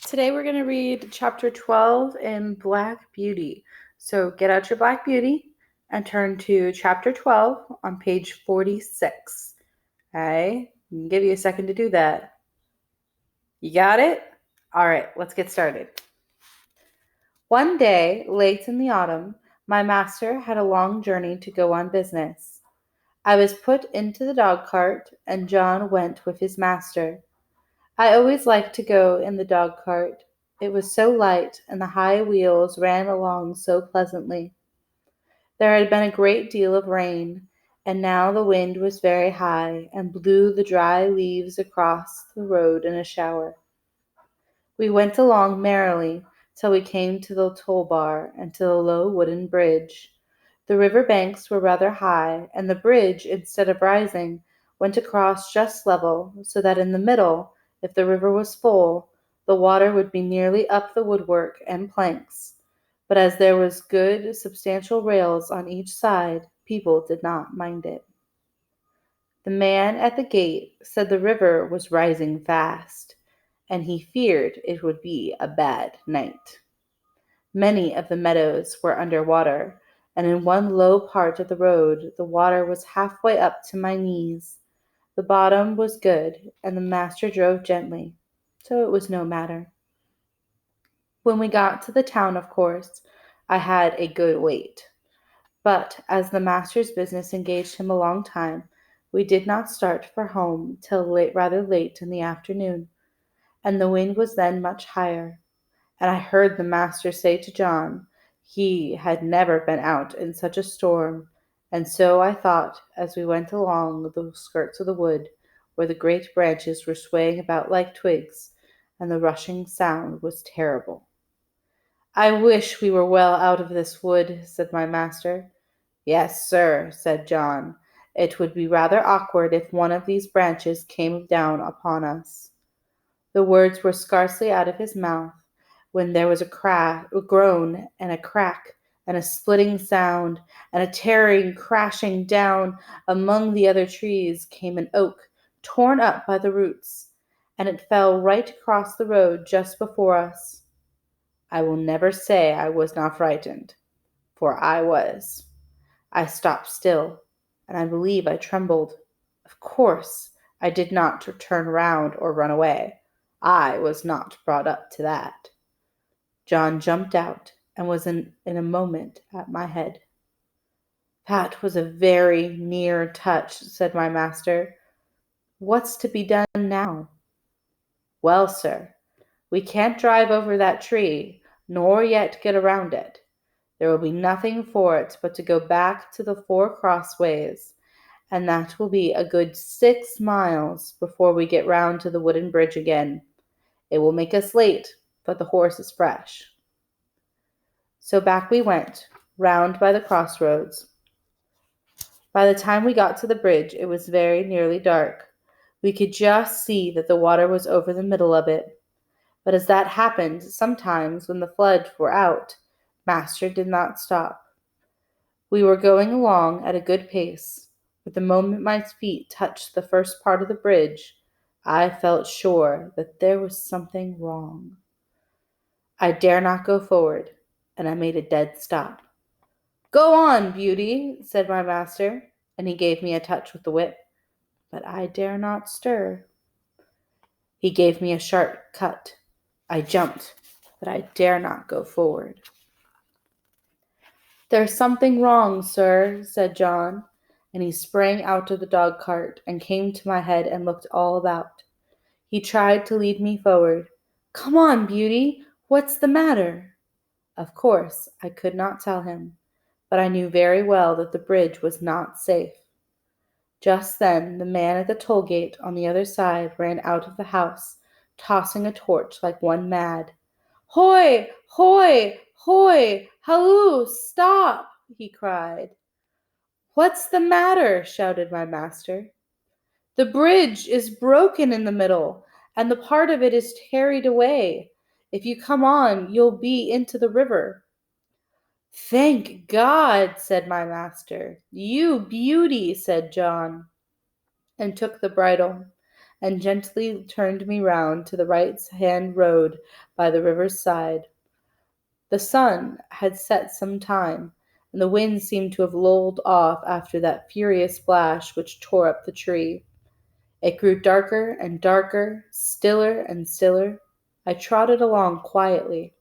Today we're going to read chapter 12 in Black Beauty. So get out your Black Beauty and turn to chapter 12 on page 46. Okay, I'll give you a second to do that. You got it? All right, let's get started. One day, late in the autumn, my master had a long journey to go on business. I was put into the dog cart, and John went with his master. I always liked to go in the dog cart. It was so light, and the high wheels ran along so pleasantly. There had been a great deal of rain, and now the wind was very high, and blew the dry leaves across the road in a shower. We went along merrily till we came to the toll bar and to the low wooden bridge. The river banks were rather high, and the bridge, instead of rising, went across just level, so that in the middle, if the river was full, the water would be nearly up the woodwork and planks. But as there was good, substantial rails on each side, people did not mind it. The man at the gate said the river was rising fast, and he feared it would be a bad night. Many of the meadows were under water, and in one low part of the road the water was halfway up to my knees. The bottom was good, and the master drove gently, so it was no matter. When we got to the town, of course, I had a good wait. But as the master's business engaged him a long time, we did not start for home till rather late in the afternoon, and the wind was then much higher. And I heard the master say to John he had never been out in such a storm, and so I thought as we went along the skirts of the wood, where the great branches were swaying about like twigs, and the rushing sound was terrible. "I wish we were well out of this wood," said my master. "Yes, sir," said John. "It would be rather awkward if one of these branches came down upon us." The words were scarcely out of his mouth when there was a groan and a crack and a splitting sound, and a tearing, crashing down among the other trees came an oak torn up by the roots, and it fell right across the road just before us. I will never say I was not frightened, for I was. I stopped still, and I believe I trembled. Of course, I did not turn round or run away. I was not brought up to that. John jumped out and was in a moment at my head. "That was a very near touch," said my master. "What's to be done now?" "Well, sir, we can't drive over that tree, nor yet get around it. There will be nothing for it but to go back to the 4 crossways, and that will be a good 6 miles before we get round to the wooden bridge again. It will make us late, but the horse is fresh." So back we went, round by the crossroads. By the time we got to the bridge, it was very nearly dark. We could just see that the water was over the middle of it. But as that happened sometimes when the flood were out, master did not stop. We were going along at a good pace, but the moment my feet touched the first part of the bridge, I felt sure that there was something wrong. I dare not go forward, and I made a dead stop. "Go on, Beauty," said my master, and he gave me a touch with the whip, but I dare not stir. He gave me a sharp cut. I jumped, but I dare not go forward. "There's something wrong, sir," said John, and he sprang out of the dog cart and came to my head and looked all about. He tried to lead me forward. "Come on, Beauty, what's the matter?" Of course, I could not tell him, but I knew very well that the bridge was not safe. Just then the man at the toll gate on the other side ran out of the house, tossing a torch like one mad. "Hoy! Hoy! Hoy! Halloo! Stop!" he cried. "What's the matter?" shouted my master. "The bridge is broken in the middle, and the part of it is carried away. If you come on, you'll be into the river." "Thank God," said my master. "You beauty," said John, and took the bridle. and gently turned me round to the right-hand road by the river's side. The sun had set some time, and the wind seemed to have lulled off after that furious splash which tore up the tree. It grew darker and darker, stiller and stiller. I trotted along quietly,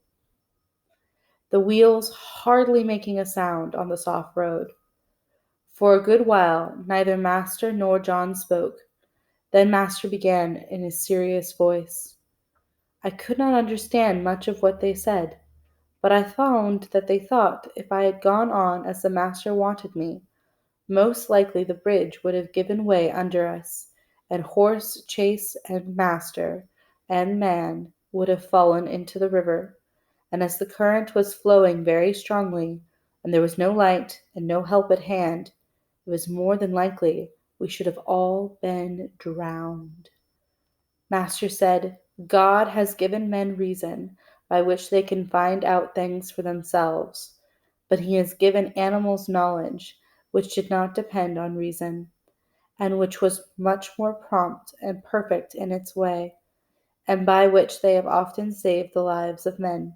the wheels hardly making a sound on the soft road. For a good while neither Master nor John spoke. Then Master began in his serious voice. I could not understand much of what they said, but I found that they thought if I had gone on as the Master wanted me, most likely the bridge would have given way under us, and horse, chaise, and master, and man would have fallen into the river. And as the current was flowing very strongly, and there was no light and no help at hand, it was more than likely we should have all been drowned. Master said, God has given men reason by which they can find out things for themselves, but he has given animals knowledge which did not depend on reason, and which was much more prompt and perfect in its way, and by which they have often saved the lives of men.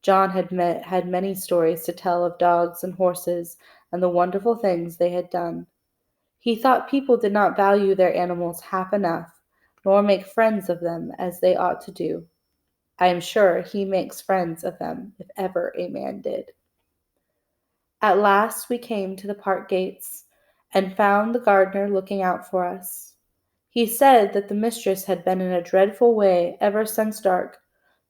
John had many stories to tell of dogs and horses and the wonderful things they had done. He thought people did not value their animals half enough, nor make friends of them as they ought to do. I am sure he makes friends of them, if ever a man did. At last we came to the park gates, and found the gardener looking out for us. He said that the mistress had been in a dreadful way ever since dark,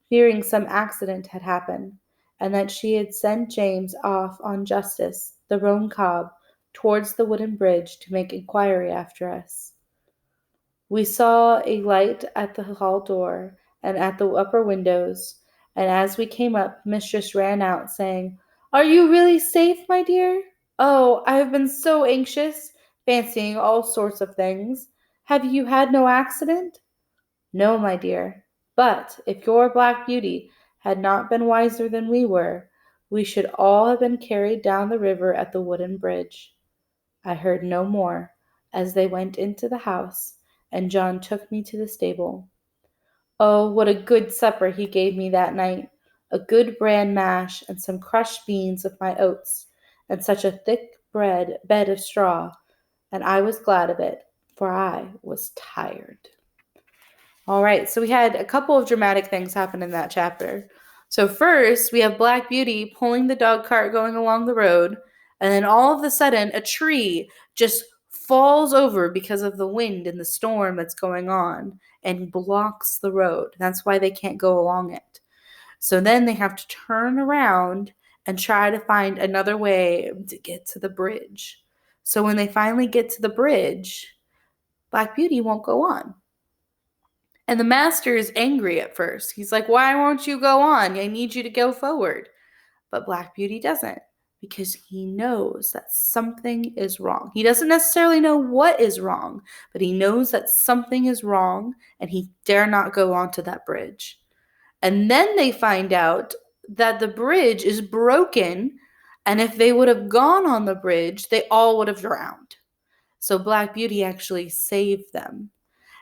fearing some accident had happened, and that she had sent James off on justice, the roan cob, towards the wooden bridge to make inquiry after us. We saw a light at the hall door and at the upper windows, and as we came up, mistress ran out, saying, Are you really safe, my dear? Oh, I have been so anxious, fancying all sorts of things. Have you had no accident? No, my dear. But if your Black Beauty had not been wiser than we were, we should all have been carried down the river at the wooden bridge. I heard no more, as they went into the house, and John took me to the stable. Oh, what a good supper he gave me that night! A good bran mash, and some crushed beans with my oats, and such a thick bed of straw, and I was glad of it, for I was tired. All right, so we had a couple of dramatic things happen in that chapter. So first, we have Black Beauty pulling the dog cart going along the road, and then all of a sudden, a tree just falls over because of the wind and the storm that's going on and blocks the road. That's why they can't go along it. So then they have to turn around and try to find another way to get to the bridge. So when they finally get to the bridge, Black Beauty won't go on. And the master is angry at first. He's like, why won't you go on? I need you to go forward. But Black Beauty doesn't, because he knows that something is wrong. He doesn't necessarily know what is wrong, but he knows that something is wrong, and he dare not go onto that bridge. And then they find out that the bridge is broken, and if they would have gone on the bridge, they all would have drowned. So Black Beauty actually saved them.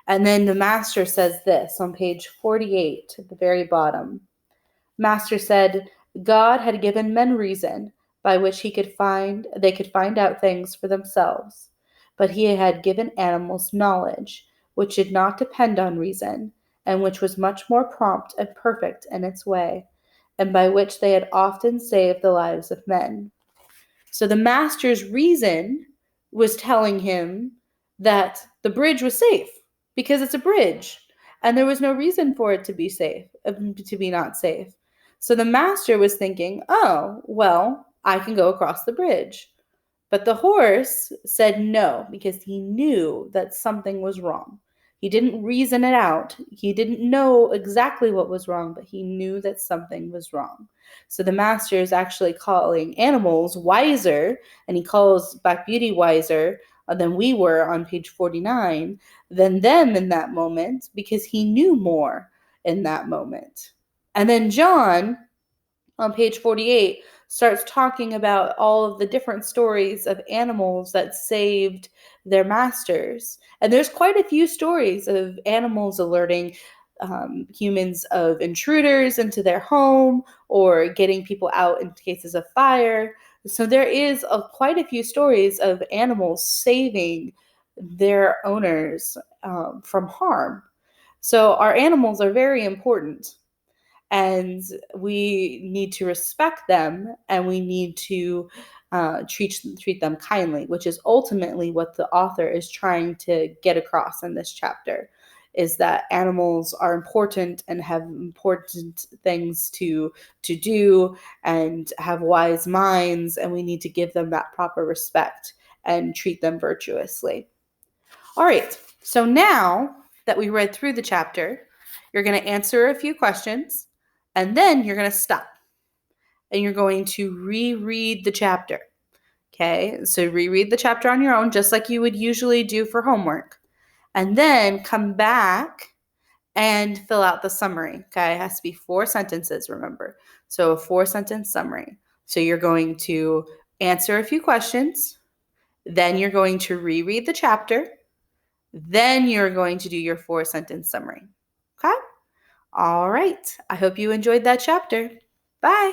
And then the master says this on page 48 at the very bottom. Master said, God had given men reason by which they could find out things for themselves, but he had given animals knowledge, which did not depend on reason, and which was much more prompt and perfect in its way, and by which they had often saved the lives of men. So the master's reason was telling him that the bridge was safe, because it's a bridge, and there was no reason for it to be safe, to be not safe. So the master was thinking, oh, well, I can go across the bridge. But the horse said no, because he knew that something was wrong. He didn't reason it out. He didn't know exactly what was wrong, but he knew that something was wrong. So the master is actually calling animals wiser, and he calls Black Beauty wiser than we were on page 49, than them in that moment, because he knew more in that moment. And then John, on page 48, starts talking about all of the different stories of animals that saved their masters. And there's quite a few stories of animals alerting humans of intruders into their home or getting people out in cases of fire. So there is quite a few stories of animals saving their owners from harm. So our animals are very important, and we need to respect them, and we need to treat them kindly, which is ultimately what the author is trying to get across in this chapter, is that animals are important and have important things to do and have wise minds, and we need to give them that proper respect and treat them virtuously. All right, so now that we read through the chapter, you're going to answer a few questions, and then you're going to stop and you're going to reread the chapter. Okay, so reread the chapter on your own, just like you would usually do for homework, and then come back and fill out the summary. Okay, it has to be 4 sentences, remember. So a 4-sentence summary. So you're going to answer a few questions, then you're going to reread the chapter, then you're going to do your 4-sentence summary. Okay? All right. I hope you enjoyed that chapter. Bye.